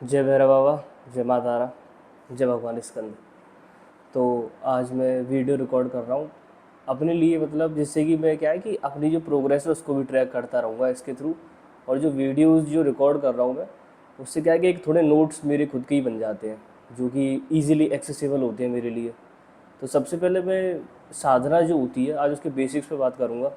जय भैरव बाबा, जय माँ तारा, जय भगवान स्कंद। तो आज मैं वीडियो रिकॉर्ड कर रहा हूँ अपने लिए, मतलब जिससे कि मैं क्या है कि अपनी जो प्रोग्रेस है उसको भी ट्रैक करता रहूँगा इसके थ्रू। और जो वीडियोस जो रिकॉर्ड कर रहा हूँ मैं, उससे क्या है कि एक थोड़े नोट्स मेरे खुद के ही बन जाते हैं जो कि इजीली एक्सेसिबल होते हैं मेरे लिए। तो सबसे पहले मैं साधना जो होती है आज उसके बेसिक्स पे बात करूँगा।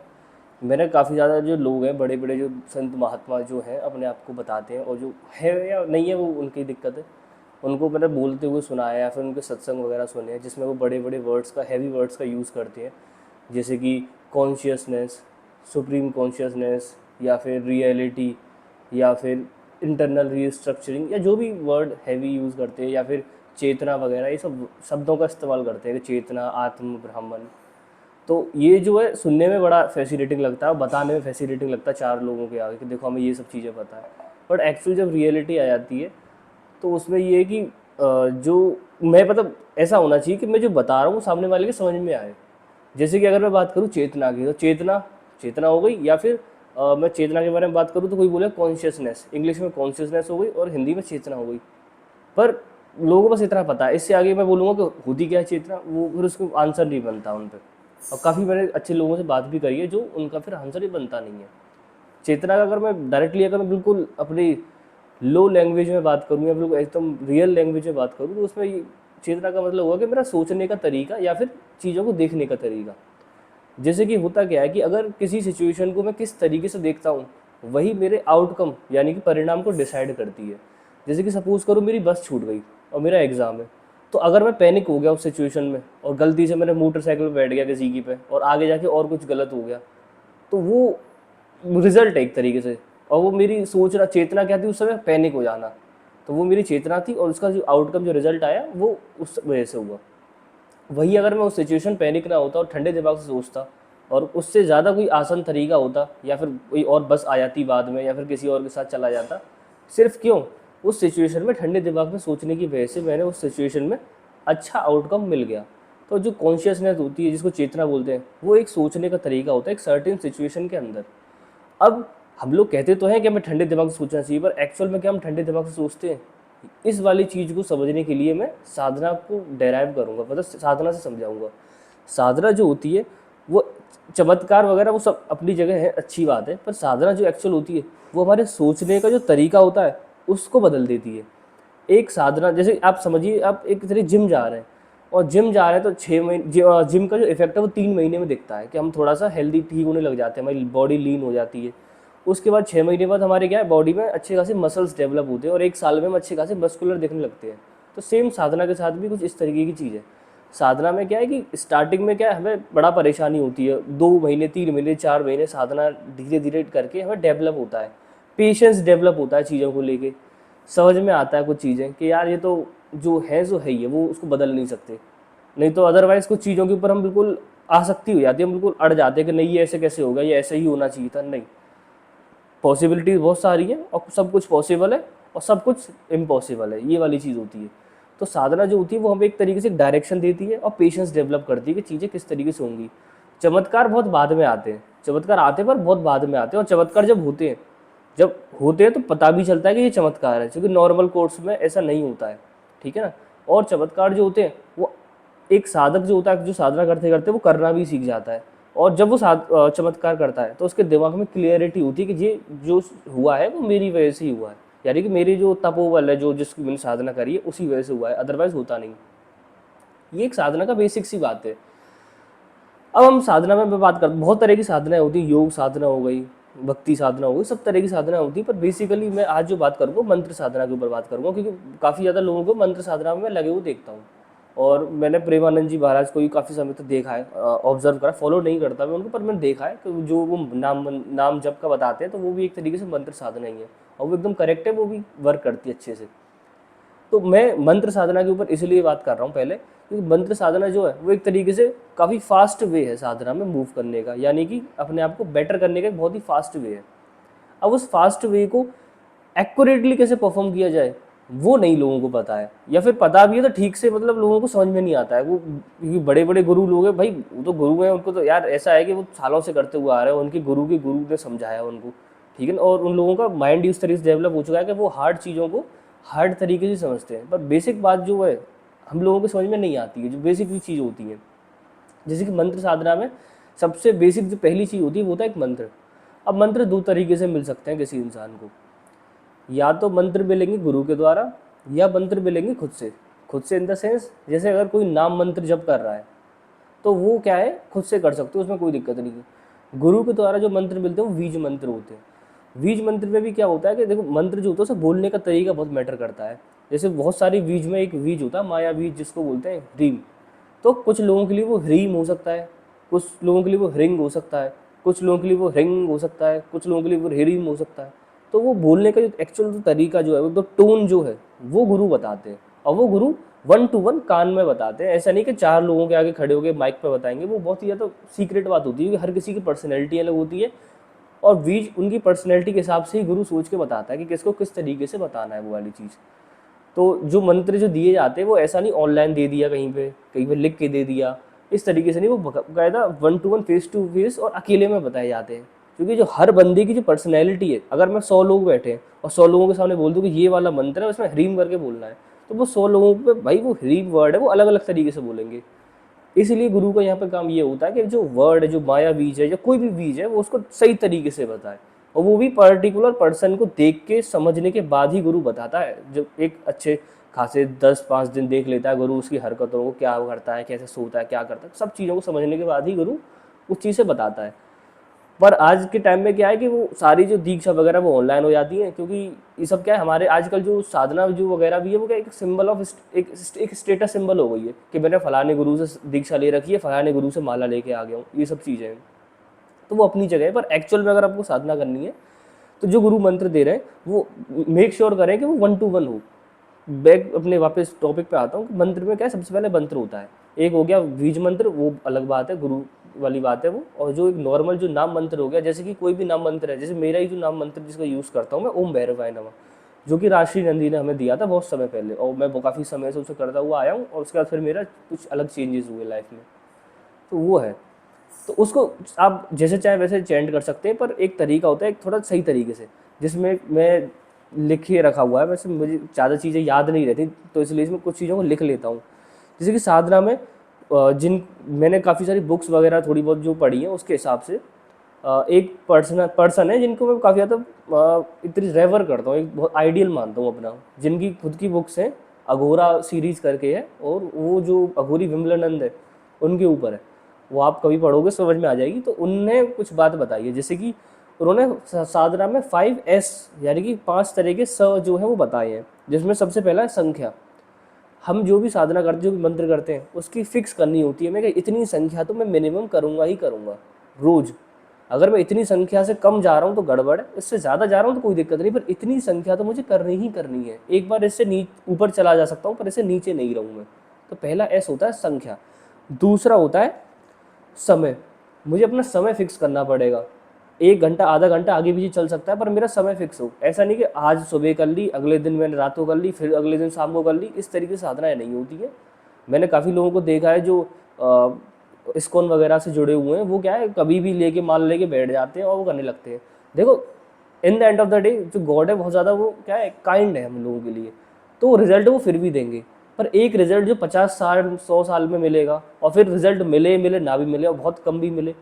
मैंने काफ़ी ज़्यादा जो लोग हैं, बड़े बड़े जो संत महात्मा जो हैं अपने आप को बताते हैं, और जो है या नहीं है वो उनकी दिक्कत है, उनको मैंने बोलते हुए सुना है या फिर उनके सत्संग वगैरह सुने हैं जिसमें वो बड़े बड़े वर्ड्स का, हैवी वर्ड्स का यूज़ करते हैं, जैसे कि कॉन्शियसनेस, सुप्रीम कॉन्शियसनेस, या फिर रियलिटी, या फिर इंटरनल रीस्ट्रक्चरिंग, या जो भी वर्ड हैवी यूज़ करते हैं, या फिर चेतना वगैरह, ये सब शब्दों का इस्तेमाल करते हैं कि चेतना, आत्म, ब्राह्मण। तो ये जो है सुनने में बड़ा फैसिनेटिंग लगता है और बताने में फैसिनेटिंग लगता है चार लोगों के आगे कि देखो हमें ये सब चीज़ें पता है। बट एक्चुअली जब रियलिटी आ जाती है तो उसमें ये है कि जो मैं, मतलब ऐसा होना चाहिए कि मैं जो बता रहा हूँ वो सामने वाले के समझ में आए। जैसे कि अगर मैं बात करूँ चेतना की, तो चेतना चेतना हो गई, या फिर मैं चेतना के बारे में बात करूँ तो कोई बोले कॉन्शियसनेस, इंग्लिश में कॉन्शियसनेस हो गई और हिंदी में चेतना हो गई। पर लोगों को बस इतना पता है, इससे आगे मैं बोलूँगा कि होती क्या है चेतना, वो फिर उसको आंसर नहीं बनता उन पर। और काफ़ी मैंने अच्छे लोगों से बात भी करी है जो उनका फिर आंसर ही बनता नहीं है चेतना का। अगर मैं डायरेक्टली, अगर मैं बिल्कुल अपनी लो लैंग्वेज में बात करूँ या बिल्कुल एकदम रियल लैंग्वेज में बात करूँ, तो उसमें ये चेतना का मतलब हुआ कि मेरा सोचने का तरीका या फिर चीज़ों को देखने का तरीका। जैसे कि होता क्या है कि अगर किसी सिचुएशन को मैं किस तरीके से देखता हूँ, वही मेरे आउटकम यानी कि परिणाम को डिसाइड करती है। जैसे कि सपोज करो मेरी बस छूट गई और मेरा एग्ज़ाम है, तो अगर मैं पैनिक हो गया उस सिचुएशन में और गलती से मैंने मोटरसाइकिल पे बैठ गया किसी की पे और आगे जाके और कुछ गलत हो गया, तो वो रिजल्ट है एक तरीके से। और वो मेरी सोचना, चेतना क्या थी उस समय, पैनिक हो जाना। तो वो मेरी चेतना थी और उसका जो आउटकम, जो रिजल्ट आया वो उस वजह से हुआ। वही अगर मैं उस सिचुएशन पैनिक ना होता और ठंडे दिमाग से सोचता और उससे ज़्यादा कोई आसान तरीका होता, या फिर कोई और बस आ जाती बाद में, या फिर किसी और के साथ चला जाता, सिर्फ क्यों, उस सिचुएशन में ठंडे दिमाग में सोचने की वजह से मैंने उस सिचुएशन में अच्छा आउटकम मिल गया। तो जो कॉन्शियसनेस होती है, जिसको चेतना बोलते हैं, वो एक सोचने का तरीका होता है एक सर्टेन सिचुएशन के अंदर। अब हम लोग कहते तो हैं कि हमें ठंडे दिमाग से सोचना चाहिए, पर एक्चुअल में क्या हम ठंडे दिमाग से सोचते हैं? इस वाली चीज़ को समझने के लिए मैं साधना को डेराइव करूँगा, मतलब साधना से समझाऊंगा। साधना जो होती है वो, चमत्कार वगैरह वो सब अपनी जगह है, अच्छी बात है, पर साधना जो एक्चुअल होती है वो हमारे सोचने का जो तरीका होता है उसको बदल देती है। एक साधना, जैसे आप समझिए, आप एक तरह जिम जा रहे हैं, और जिम जा रहे हैं तो 6 महीने जिम का जो इफेक्ट है वो 3 महीने में दिखता है कि हम थोड़ा सा हेल्दी ठीक होने लग जाते हैं, हमारी बॉडी लीन हो जाती है। उसके बाद 6 महीने बाद हमारे क्या है, बॉडी में अच्छे खासे मसल्स डेवलप होते हैं, और 1 साल में हम अच्छे खासे मस्कुलर दिखने लगते हैं। तो सेम साधना के साथ भी कुछ इस तरीके की चीज़ है। साधना में क्या है कि स्टार्टिंग में क्या है, हमें बड़ा परेशानी होती है, 2 महीने, 3 महीने, 4 महीने साधना धीरे धीरे करके हमें डेवलप होता है, पेशेंस डेवलप होता है चीज़ों को लेके। समझ में आता है कुछ चीज़ें कि यार ये तो जो है सो है ही है, वो उसको बदल नहीं सकते। नहीं तो अदरवाइज़ कुछ चीज़ों के ऊपर हम बिल्कुल आसक्ति हो जाती है, हम बिल्कुल अड़ जाते हैं कि नहीं ये ऐसे कैसे होगा, ये ऐसे ही होना चाहिए था। नहीं, पॉसिबिलिटीज बहुत सारी है और सब कुछ पॉसिबल है और सब कुछ इम्पॉसिबल है, ये वाली चीज़ होती है। तो साधना जो होती है वो हमें एक तरीके से डायरेक्शन देती है और पेशेंस डेवलप करती है कि चीज़ें किस तरीके से होंगी। चमत्कार बहुत बाद में आते हैं, चमत्कार आते हैं पर बहुत बाद में आते हैं, और चमत्कार जब होते हैं तो पता भी चलता है कि ये चमत्कार है, क्योंकि नॉर्मल कोर्स में ऐसा नहीं होता है। ठीक है ना। और चमत्कार जो होते हैं वो एक साधक जो होता है, जो साधना करते करते वो करना भी सीख जाता है। और जब वो चमत्कार करता है तो उसके दिमाग में क्लियरिटी होती है कि ये जो हुआ है वो मेरी वजह से ही हुआ है, यानी कि मेरी जो तपोबल है, जो जिसकी मैंने साधना करी है उसी वजह से हुआ है, अदरवाइज होता नहीं। ये एक साधना का बेसिक सी बात है। अब हम साधना में बात करते, बहुत तरह की साधनाएं होती है, योग साधना हो गई, भक्ति साधना हो गई, सब तरह की साधना होती है। पर बेसिकली मैं आज जो बात करूँगा मंत्र साधना के ऊपर बात करूँगा, क्योंकि काफ़ी ज़्यादा लोगों को मंत्र साधना में मैं लगे हुए देखता हूँ। और मैंने प्रेमानंद जी महाराज को भी काफ़ी समय तक देखा है, ऑब्जर्व करा, फॉलो नहीं करता मैं उनको, पर मैंने देखा है कि जो वो नाम जप का बताते हैं तो वो भी एक तरीके से मंत्र साधना ही है, और वो एकदम करेक्ट है, वो भी वर्क करती है अच्छे से। तो मैं मंत्र साधना के ऊपर इसलिए बात कर रहा हूँ पहले, क्योंकि मंत्र साधना जो है वो एक तरीके से काफ़ी फास्ट वे है साधना में मूव करने का, यानी कि अपने आप को बेटर करने का एक बहुत ही फास्ट वे है। अब उस फास्ट वे को एक्यूरेटली कैसे परफॉर्म किया जाए वो नहीं लोगों को पता है, या फिर पता भी है तो ठीक से, मतलब लोगों को समझ में नहीं आता है वो, क्योंकि बड़े बड़े गुरु लोग हैं भाई, वो तो गुरु हैं, उनको तो यार ऐसा है कि वो सालों से करते हुए आ रहे हैं, उनके गुरु के गुरु ने समझाया उनको। ठीक है ना। और उन लोगों का माइंड इस तरीके से डेवलप हो चुका है कि वो हार्ड चीज़ों को हार्ड तरीके से समझते हैं, पर बेसिक बात जो है हम लोगों को समझ में नहीं आती है, जो बेसिक भी चीज़ होती है। जैसे कि मंत्र साधना में सबसे बेसिक जो पहली चीज़ होती है वो होता है एक मंत्र। अब मंत्र दो तरीके से मिल सकते हैं किसी इंसान को, या तो मंत्र मिलेंगे गुरु के द्वारा, या मंत्र मिलेंगे खुद से। खुद से इन द सेंस, जैसे अगर कोई नाम मंत्र जप कर रहा है तो वो क्या है, खुद से कर सकते हो, उसमें कोई दिक्कत नहीं है। गुरु के द्वारा जो मंत्र मिलते हैं वो बीज मंत्र होते हैं। बीज मंत्र में भी क्या होता है कि देखो, मंत्र जो होता है उसे बोलने का तरीका बहुत मैटर करता है। जैसे बहुत सारी बीज में एक बीज होता है माया बीज, जिसको बोलते हैं ह्रीम। तो कुछ लोगों के लिए वो ह्रीम हो सकता है, कुछ लोगों के लिए वो ह्रिंग हो सकता है, कुछ लोगों के लिए वो रिंग हो सकता है, कुछ लोगों के लिए वो ह्रीम हो सकता है। तो वो बोलने का जो एक्चुअल जो तरीका जो है, वो तो टोन जो है वो गुरु बताते हैं, और वो गुरु 1 to 1 कान में बताते हैं। ऐसा नहीं कि 4 लोगों के आगे खड़े होकर माइक पे बताएंगे, वो बहुत ही ज़्यादा सीक्रेट बात होती है, क्योंकि हर किसी की पर्सनैलिटी अलग होती है, और बीज उनकी पर्सनैलिटी के हिसाब से ही गुरु सोच के बताता है कि किसको किस तरीके से बताना है वो वाली चीज़। तो जो मंत्र जो दिए जाते हैं वो ऐसा नहीं ऑनलाइन दे दिया, कहीं पे लिख के दे दिया, इस तरीके से नहीं। वो बाकायदा 1 to 1 फेस टू फेस और अकेले में बताए जाते हैं। क्योंकि जो हर बंदे की जो पर्सनैलिटी है, अगर मैं 100 लोग बैठे हैं और 100 लोगों के सामने बोल दूँ कि ये वाला मंत्र है, उसमें ह्रीम करके बोलना है, तो वो 100 लोगों पे भाई वो ह्रीम वर्ड है वो अलग अलग तरीके से बोलेंगे। इसलिए गुरु का यहाँ पे काम ये होता है कि जो वर्ड है, जो माया बीज है, या कोई भी बीज है, वो उसको सही तरीके से बताए, और वो भी पर्टिकुलर पर्सन को देख के समझने के बाद ही गुरु बताता है। जो एक अच्छे खासे 10-5 दिन देख लेता है गुरु उसकी हरकतों को, क्या करता है, कैसे सोता है, क्या करता है, सब चीज़ों को समझने के बाद ही गुरु उस चीज़ से बताता है। पर आज के टाइम में क्या है कि वो सारी जो दीक्षा वगैरह वो ऑनलाइन हो जाती है, क्योंकि ये सब क्या है, हमारे आजकल जो साधना जो वगैरह भी है वो क्या एक सिंबल ऑफ एक स्टेटस सिंबल हो गई है कि मैंने फलाने गुरु से दीक्षा ले रखी है, फलाने गुरु से माला लेके आ गया हूँ, ये सब चीज़ें हैं। तो वो अपनी जगह है, पर एक्चुअल में अगर आपको साधना करनी है तो जो गुरु मंत्र दे रहे हैं वो मेक श्योर करें कि वो 1 to 1 हो। बैक अपने वापस टॉपिक पे आता हूँ कि मंत्र में क्या है, सबसे पहले मंत्र होता है। एक हो गया बीज मंत्र, वो अलग बात है, गुरु वाली बात है वो। और जो एक नॉर्मल जो नाम मंत्र हो गया, जैसे कि कोई भी नाम मंत्र है, जैसे मेरा ही जो नाम मंत्र जिसका यूज़ करता हूँ मैं, ओम भैरवाय नमः, जो कि राशि नंदी ने हमें दिया था बहुत समय पहले, और मैं काफ़ी समय से उसे करता हुआ आया हूँ, और उसके बाद फिर मेरा कुछ अलग चेंजेस हुए लाइफ में, तो वो है। तो उसको आप जैसे चाहे वैसे चेंज कर सकते हैं, पर एक तरीका होता है एक थोड़ा सही तरीके से, जिसमें मैं लिखे रखा हुआ है। वैसे मुझे ज़्यादा चीज़ें याद नहीं रहती, तो इसलिए इसमें कुछ चीज़ों को लिख लेता हूँ। जैसे कि साधना में जिन मैंने काफ़ी सारी बुक्स वगैरह थोड़ी बहुत जो पढ़ी हैं उसके हिसाब से एक पर्सन है जिनको मैं काफ़ी ज़्यादा इतनी रेवर करता हूँ, एक बहुत आइडियल मानता हूँ अपना, जिनकी खुद की बुक्स हैं, अघोरा सीरीज करके है, और वो जो अघोरी विमलानंद है उनके ऊपर है, वो आप कभी पढ़ोगे समझ में आ जाएगी। तो उनने कुछ बात बताई है, जैसे कि उन्होंने साधना में 5S यानी कि 5 तरह के स जो है वो बताए हैं, जिसमें सबसे पहला है संख्या। हम जो भी साधना करते हैं, जो भी मंत्र करते हैं, उसकी फिक्स करनी होती है। मैं इतनी संख्या तो मैं मिनिमम करूँगा ही करूँगा रोज़। अगर मैं इतनी संख्या से कम जा रहा हूँ तो गड़बड़ है, इससे ज़्यादा जा रहा हूँ तो कोई दिक्कत नहीं, पर इतनी संख्या तो मुझे करनी ही करनी है। एक बार इससे ऊपर चला जा सकता हूँ, पर इससे नीचे नहीं रहूँ मैं। तो पहला एस होता है संख्या। दूसरा होता है समय। मुझे अपना समय फिक्स करना पड़ेगा। 1 घंटा आधा घंटा आगे पीछे चल सकता है, पर मेरा समय फिक्स हो। ऐसा नहीं कि आज सुबह कर ली, अगले दिन मैंने रात को कर ली, फिर अगले दिन शाम को कर ली, इस तरीके से साधनाएँ नहीं होती है। मैंने काफ़ी लोगों को देखा है जो इस्कॉन वगैरह से जुड़े हुए हैं, वो क्या है कभी भी लेके माल लेके बैठ जाते हैं और वो करने लगते हैं। देखो, in the end of the day जो गॉड है बहुत ज़्यादा वो क्या है, काइंड है हम लोगों के लिए, तो रिजल्ट वो फिर भी देंगे। पर एक रिजल्ट जो 50 साल 100 साल में मिलेगा, और फिर रिजल्ट मिले मिले ना भी मिले और बहुत कम भी मिले।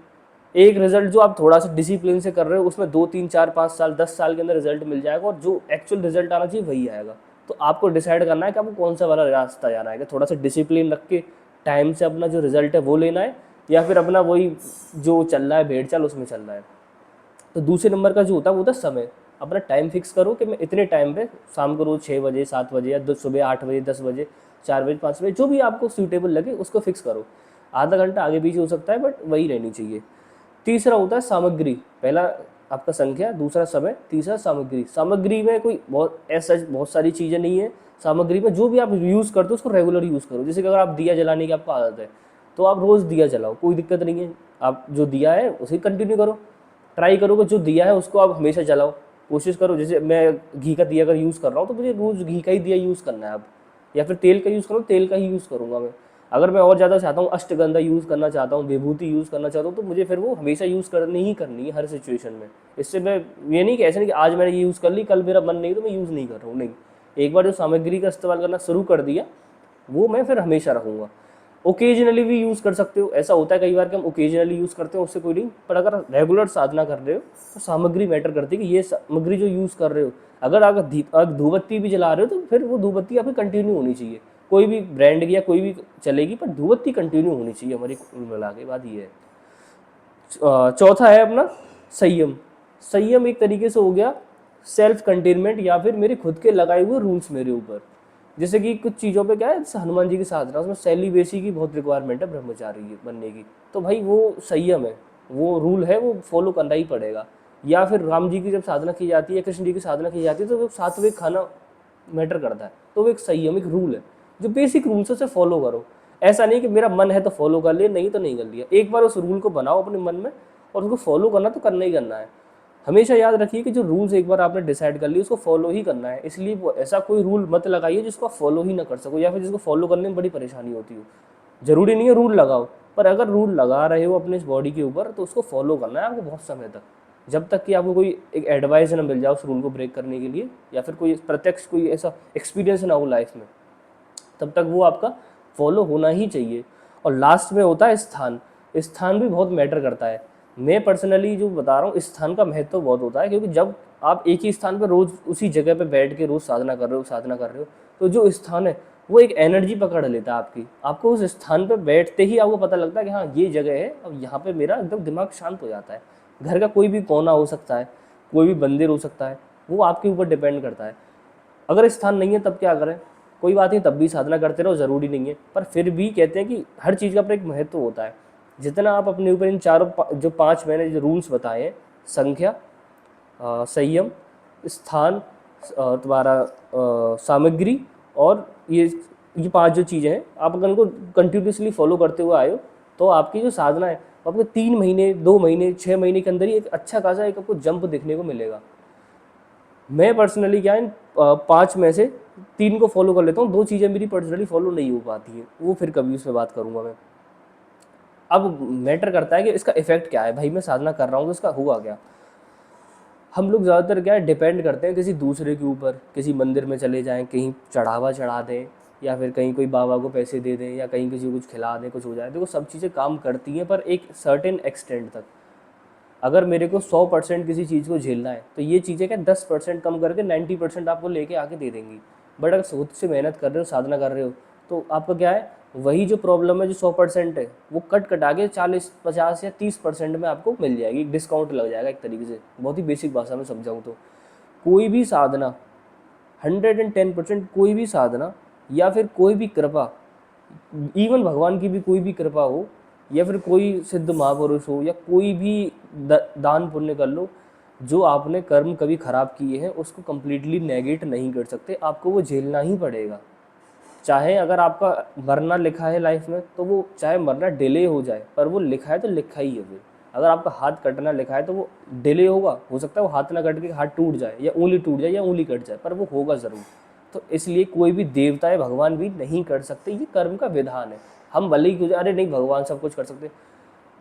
एक रिजल्ट जो आप थोड़ा सा डिसिप्लिन से कर रहे हो उसमें 2 3 4 5 साल 10 साल के अंदर रिजल्ट मिल जाएगा, और जो एक्चुअल रिजल्ट आना चाहिए वही आएगा। तो आपको डिसाइड करना है कि आपको कौन सा वाला रास्ता जाना है, कि थोड़ा सा डिसिप्लिन रख के टाइम से अपना जो रिजल्ट है वो लेना है, या फिर अपना वही जो चल रहा है भेड़ चाल उसमें चल रहा है। तो दूसरे नंबर का जो होता है वो होता है समय। अपना टाइम फिक्स करो कि मैं इतने टाइम पे शाम को रोज़ 6 बजे 7 बजे, या सुबह 8 बजे 10 बजे 4 बजे 5 बजे, जो भी आपको सूटेबल लगे उसको फिक्स करो। आधा घंटा आगे पीछे हो सकता है, बट वही रहनी चाहिए। तीसरा होता है सामग्री। पहला आपका संख्या, दूसरा समय, तीसरा सामग्री। सामग्री में कोई बहुत ऐसा बहुत सारी चीज़ें नहीं है। सामग्री में जो भी आप यूज़ करते हो उसको रेगुलर यूज़ करो। जैसे कि अगर आप दिया जलाने की आपको आदत है तो आप रोज़ दिया जलाओ, कोई दिक्कत नहीं है। आप जो दिया है उसे कंटिन्यू करो, ट्राई करो कि जो दिया है उसको आप हमेशा जलाओ। कोशिश करो, जैसे मैं घी का दिया अगर यूज़ कर रहा हूँ तो मुझे रोज़ घी का ही दिया यूज़ करना है अब, या फिर तेल का यूज़ करो, तेल का ही यूज़ करूँगा मैं। अगर मैं और ज़्यादा चाहता हूँ, अष्टगंधा यूज़ करना चाहता हूँ, विभूति यूज़ करना चाहता हूँ, तो मुझे फिर वो हमेशा यूज़ करनी ही करनी है हर सिचुएशन में। इससे मैं ये नहीं कि ऐसे नहीं कि आज मैंने ये यूज़ कर ली, कल मेरा मन नहीं तो मैं यूज़ नहीं कर रहा हूँ, नहीं। एक बार जो सामग्री का इस्तेमाल करना शुरू कर दिया वो मैं फिर हमेशा रखूँगा। ओकेजनली भी यूज़ कर सकते हो, ऐसा होता है कई बार कि हम ओकेजनली यूज़ करते हो, उससे कोई नहीं, पर अगर रेगुलर साधना कर रहे हो तो सामग्री मैटर करती है कि ये सामग्री जो यूज़ कर रहे हो, अगर आप धूपबत्ती भी जला रहे हो तो फिर वो धूपबत्ती आपकी कंटिन्यू होनी चाहिए। कोई भी ब्रांड की या कोई भी चलेगी, पर धूपबत्ती कंटिन्यू होनी चाहिए। हमारी कुल मिला के बात ये है। चौथा है अपना संयम। संयम एक तरीके से हो गया सेल्फ कंटेनमेंट या फिर मेरे खुद के लगाए हुए रूल्स मेरे ऊपर। जैसे कि कुछ चीज़ों पे क्या है, जैसे हनुमान जी की साधना, उसमें सेलिब्रेसी की बहुत रिक्वायरमेंट है ब्रह्मचारी की बनने की, तो भाई वो संयम है, वो रूल है, वो फॉलो करना ही पड़ेगा। या फिर राम जी की जब साधना की जाती है, कृष्ण जी की साधना की जाती है, तो वो सात्विक खाना मैटर करता है, तो वो एक संयम, एक रूल है, जो बेसिक रूल्स है उसे फॉलो करो। ऐसा नहीं कि मेरा मन है तो फॉलो कर लिया, नहीं तो नहीं कर लिया। एक बार उस रूल को बनाओ अपने मन में और उसको फॉलो करना तो करना ही करना है। हमेशा याद रखिए कि जो रूल्स एक बार आपने डिसाइड कर लिए उसको फॉलो ही करना है। इसलिए वो ऐसा कोई रूल मत लगाइए जिसको आप फॉलो ही ना कर सको, या फिर जिसको फॉलो करने में बड़ी परेशानी होती हो। जरूरी नहीं है रूल लगाओ, पर अगर रूल लगा रहे हो अपने इस बॉडी के ऊपर तो उसको फॉलो करना है आपको बहुत समय तक, जब तक कि आपको कोई एक एडवाइस ना मिल जाए उस रूल को ब्रेक करने के लिए, या फिर कोई प्रत्यक्ष कोई ऐसा एक्सपीरियंस ना हो लाइफ में, तब तक वो आपका फॉलो होना ही चाहिए। और लास्ट में होता है स्थान। स्थान भी बहुत मैटर करता है। मैं पर्सनली जो बता रहा हूँ, स्थान का महत्व बहुत होता है, क्योंकि जब आप एक ही स्थान पर रोज उसी जगह पे बैठ के रोज साधना कर रहे हो, तो जो स्थान है वो एक एनर्जी पकड़ लेता है आपकी। आपको उस स्थान पर बैठते ही आपको पता लगता है कि हाँ ये जगह है, अब यहाँ पे मेरा एकदम दिमाग शांत हो जाता है। घर का कोई भी कोना हो सकता है, कोई भी मंदिर हो सकता है, वो आपके ऊपर डिपेंड करता है। अगर स्थान नहीं है तब क्या करें, कोई बात नहीं, तब भी साधना करते रहो, ज़रूरी नहीं है। पर फिर भी कहते हैं कि हर चीज़ का अपना एक महत्व होता है। जितना आप अपने ऊपर इन चारों जो 5 मैंने जो रूल्स बताए हैं, संख्या, संयम, स्थान, तुम्हारा सामग्री, और ये 5 जो चीज़ें हैं, आप अगर उनको कंटिन्यूसली फॉलो करते हुए आए हो, तो आपकी जो साधना है आपको 3 महीने, 2 महीने, 6 महीने के अंदर ही एक अच्छा खासा एक आपको जंप देखने को मिलेगा। मैं पर्सनली क्या इन 5 में से 3 को फॉलो कर लेता हूँ, 2 चीज़ें मेरी पर्सनली फॉलो नहीं हो पाती हैं, वो फिर कभी उस पर बात करूँगा मैं। अब मैटर करता है कि इसका इफेक्ट क्या है, भाई मैं साधना कर रहा हूँ तो इसका हुआ क्या। हम लोग ज़्यादातर क्या है, डिपेंड करते हैं किसी दूसरे के ऊपर, किसी मंदिर में चले जाएं, कहीं चढ़ावा चढ़ा दें, या फिर कहीं कोई बाबा को पैसे दे दें, या कहीं किसी को कुछ खिला दें, कुछ हो जाए। देखो सब चीज़ें काम करती हैं, पर एक सर्टेन एक्सटेंट तक। अगर मेरे को 100% किसी चीज़ को झेलना है, तो ये चीज़ें क्या 10% कम करके 90% आपको लेके आके दे देंगी। बट अगर खुद से मेहनत कर रहे हो, साधना कर रहे हो, तो आपका क्या है, वही जो प्रॉब्लम है जो 100% है, वो कट कटा के 40, 50 या 30% में आपको मिल जाएगी, डिस्काउंट लग जाएगा एक तरीके से। बहुत ही बेसिक भाषा में समझाऊँ तो कोई भी साधना, 110% कोई भी साधना, या फिर कोई भी कृपा, इवन भगवान की भी कोई भी कृपा हो, या फिर कोई सिद्ध महापुरुष हो, या कोई भी दान पुण्य कर लो, जो आपने कर्म कभी खराब किए हैं उसको कंप्लीटली नेगेट नहीं कर सकते, आपको वो झेलना ही पड़ेगा। चाहे अगर आपका मरना लिखा है लाइफ में, तो वो चाहे मरना डिले हो जाए, पर वो लिखा है तो लिखा ही है। फिर अगर आपका हाथ कटना लिखा है तो वो डिले होगा, हो सकता है वो हाथ ना कट के हाथ टूट जाए, या उंगली टूट जाए, या उंगली कट जाए, पर वो होगा ज़रूर। तो इसलिए कोई भी देवता या भगवान भी नहीं कर सकते, ये कर्म का विधान है। हम भले ही अरे नहीं भगवान सब कुछ कर सकते,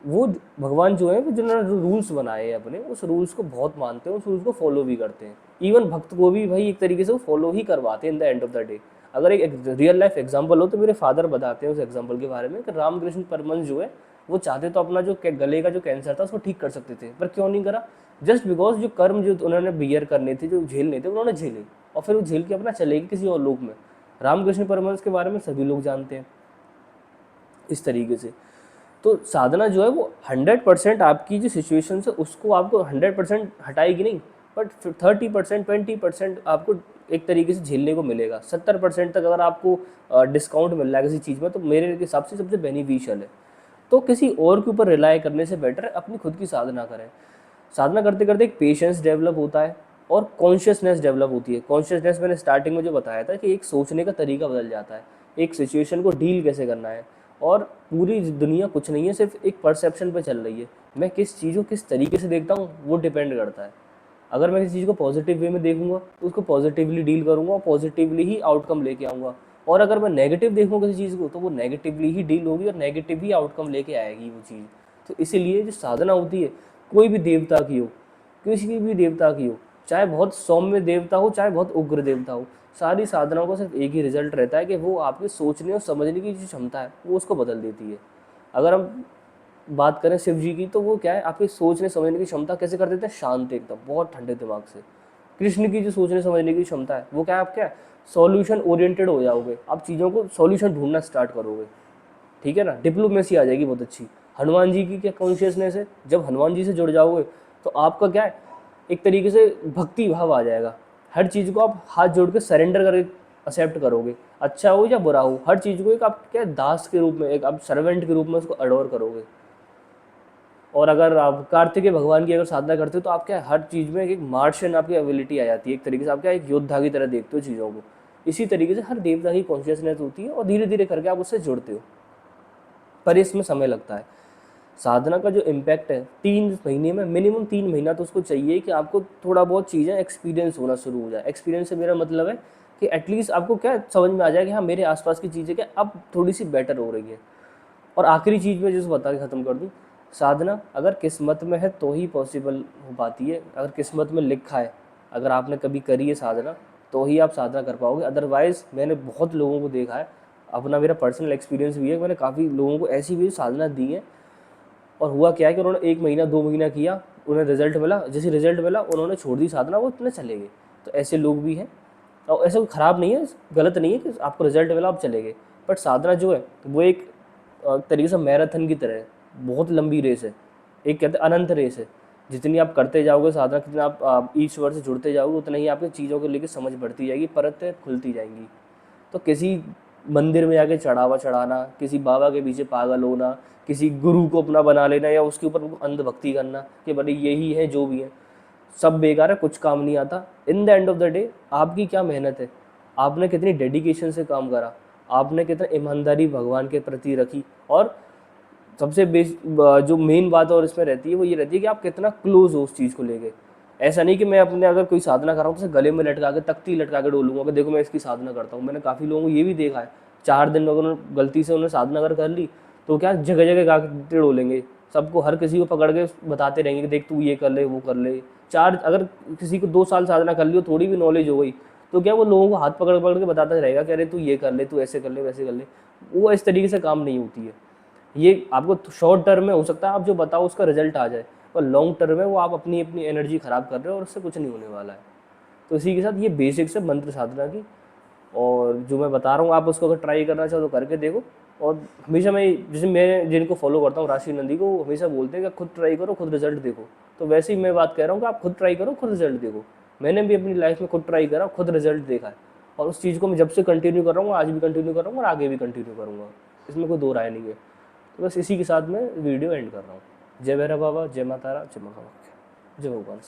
वो भगवान जो है वो जिन्होंने रूल्स बनाए हैं अपने, उस रूल्स को बहुत मानते हैं, उस रूल्स को फॉलो भी करते हैं। इवन भक्त को भी भाई एक तरीके से वो फॉलो ही करवाते हैं in the end of the day. अगर एक रियल लाइफ एग्जांपल हो तो मेरे फादर बताते हैं उस एग्जांपल के बारे में, कि रामकृष्ण परमहंस जो है वो चाहते तो अपना जो गले का जो कैंसर था उसको ठीक कर सकते थे, पर क्यों नहीं करा, जस्ट बिकॉज जो कर्म जो उन्होंने बियर करने थे, जो झेलने थे, उन्होंने झेले, और फिर वो झेल के अपना चले गए किसी और लोक में। रामकृष्ण परमहंस के बारे में सभी लोग जानते हैं इस तरीके से। तो साधना जो है वो 100% आपकी जो सिचुएशन है उसको आपको 100% हटाएगी नहीं, बट 30%, 20% आपको एक तरीके से झेलने को मिलेगा। 70% तक अगर आपको डिस्काउंट मिल रहा है किसी चीज़ में, तो मेरे हिसाब से सबसे बेनिफिशियल है। तो किसी और के ऊपर रिलाई करने से बेटर है अपनी खुद की साधना करें। साधना करते करते एक पेशेंस डेवलप होता है, और कॉन्शियसनेस डेवलप होती है। कॉन्शियसनेस मैंने स्टार्टिंग में जो बताया था कि एक सोचने का तरीका बदल जाता है, एक सिचुएशन को डील कैसे करना है। और पूरी दुनिया कुछ नहीं है, सिर्फ एक परसेप्शन पे चल रही है। मैं किस चीज़ को किस तरीके से देखता हूँ वो डिपेंड करता है। अगर मैं किसी चीज़ को पॉजिटिव वे में देखूंगा तो उसको पॉजिटिवली डील करूंगा और पॉजिटिवली ही आउटकम लेके आऊँगा। और अगर मैं नेगेटिव देखूँगा किसी चीज़ को तो वो नेगेटिवली ही डील होगी और नेगेटिव ही आउटकम लेके आएगी वो चीज़। तो इसीलिए जो साधना होती है, कोई भी देवता की हो, किसी भी देवता की हो, चाहे बहुत सौम्य देवता हो, चाहे बहुत उग्र देवता हो, सारी साधनाओं का सिर्फ एक ही रिजल्ट रहता है कि वो आपके सोचने और समझने की जो क्षमता है वो उसको बदल देती है। अगर हम बात करें शिव जी की, तो वो क्या है, आपकी सोचने समझने की क्षमता कैसे कर देते हैं, शांत एकदम, बहुत ठंडे दिमाग से। कृष्ण की जो सोचने समझने की क्षमता है वो क्या है, आप क्या सॉल्यूशन ओरिएंटेड हो जाओगे, आप चीज़ों को सॉल्यूशन ढूंढना स्टार्ट करोगे, ठीक है ना, डिप्लोमेसी आ जाएगी बहुत अच्छी। हनुमान जी की क्या कॉन्शियसनेस है, जब हनुमान जी से जुड़ जाओगे तो आपका क्या है, एक तरीके से भक्ति भाव आ जाएगा। हर चीज़ को आप हाथ जोड़ के सरेंडर करके एक्सेप्ट करोगे, अच्छा हो या बुरा हो, हर चीज़ को एक आप क्या दास के रूप में, एक आप सर्वेंट के रूप में उसको अडोर करोगे। और अगर आप कार्तिकेय भगवान की अगर साधना करते हो तो आप क्या हर चीज़ में एक मार्शियन आपकी एबिलिटी आ जाती है, एक तरीके से आप क्या एक योद्धा की तरह देखते हो चीज़ों को। इसी तरीके से हर देवता की कॉन्शियसनेस होती है और धीरे धीरे करके आप उससे जुड़ते हो, पर इसमें समय लगता है। साधना का जो इम्पैक्ट है 3 महीने में, मिनिमम 3 महीना तो उसको चाहिए कि आपको थोड़ा बहुत चीज़ें एक्सपीरियंस होना शुरू हो जाए। एक्सपीरियंस से मेरा मतलब है कि एटलीस्ट आपको क्या समझ में आ जाए कि हाँ मेरे आसपास की चीज़ें क्या अब थोड़ी सी बेटर हो रही है। और आखिरी चीज़ मैं जिस बता के ख़त्म कर दूँ, साधना अगर किस्मत में है तो ही पॉसिबल हो पाती है। अगर किस्मत में लिखा है, अगर आपने कभी करी है साधना, तो ही आप साधना कर पाओगे। अदरवाइज़ मैंने बहुत लोगों को देखा है, अपना मेरा पर्सनल एक्सपीरियंस भी है, मैंने काफ़ी लोगों को ऐसी भी साधना दी है और हुआ क्या है कि उन्होंने 1 महीना 2 महीना किया, उन्हें रिजल्ट मिला, जैसे रिजल्ट मिला उन्होंने छोड़ दी साधना, वो इतने चले गए। तो ऐसे लोग भी हैं, और ऐसा कोई ख़राब नहीं है, गलत नहीं है कि आपको रिजल्ट मिला आप चले गए। बट साधना जो है वो एक तरीके से मैराथन की तरह है, बहुत लंबी रेस है, एक कहते हैं अनंत रेस है। जितनी आप करते जाओगे साधना, कितना आप ईश्वर से जुड़ते जाओगे, उतना ही आपकी चीज़ों को लेकर समझ बढ़ती जाएगी, परतें खुलती जाएंगी। तो किसी मंदिर में जाके चढ़ावा चढ़ाना, किसी बाबा के पीछे पागल होना, किसी गुरु को अपना बना लेना या उसके ऊपर अंधभक्ति करना कि भाई यही है जो भी है, सब बेकार है, कुछ काम नहीं आता। In the end of the day आपकी क्या मेहनत है, आपने कितनी डेडिकेशन से काम करा, आपने कितना ईमानदारी भगवान के प्रति रखी, और सबसे जो मेन बात और इसमें रहती है वो ये रहती है कि आप कितना क्लोज हो उस चीज़ को लेके। ऐसा नहीं कि मैं अपने अगर कोई साधना कर रहा हूँ तो उसे गले में लटका के तख्ती लटका के डोलूंगा कि देखो मैं इसकी साधना करता हूँ। मैंने काफ़ी लोगों को ये भी देखा है, 4 दिन में अगर उन्होंने गलती से उन्होंने साधना अगर कर ली तो क्या जगह जगह गा के डोलेंगे, सबको हर किसी को पकड़ के बताते रहेंगे कि देख तू ये कर ले वो कर ले। अगर किसी को 2 साल साधना कर ली हो, थोड़ी भी नॉलेज हो गई, तो क्या वो लोगों को हाथ पकड़ पकड़ के बताता रहेगा कि अरे तू ये कर ले, तू ऐसे कर ले वैसे कर ले। वो इस तरीके से काम नहीं होती है। ये आपको शॉर्ट टर्म में हो सकता है आप जो बताओ उसका रिजल्ट आ जाए, पर लॉन्ग टर्म में वो आप अपनी अपनी एनर्जी ख़राब कर रहे हो और उससे कुछ नहीं होने वाला है। तो इसी के साथ ये बेसिक्स है मंत्र साधना की, और जो मैं बता रहा हूँ आप उसको अगर ट्राई करना चाहो तो करके देखो। और हमेशा मैं, जैसे मैं जिनको फॉलो करता हूँ राशि नंदी को, वो हमेशा बोलते हैं कि खुद ट्राई करो खुद रिजल्ट देखो। तो वैसे ही मैं बात कह रहा हूँ कि आप खुद ट्राई करो खुद रिजल्ट देखो। मैंने भी अपनी लाइफ में खुद ट्राई करा, खुद रिजल्ट देखा है, और उस चीज़ को मैं जब से कंटिन्यू कर रहा हूँ, आज भी कंटिन्यू कर रहा हूँ और आगे भी कंटिन्यू करूँगा, इसमें कोई दो राय नहीं है। तो बस इसी के साथ मैं वीडियो एंड कर रहा हूँ। जय भैरव बाबा, जय माता तारा, जय माँ कामाख्या, जय भगवान।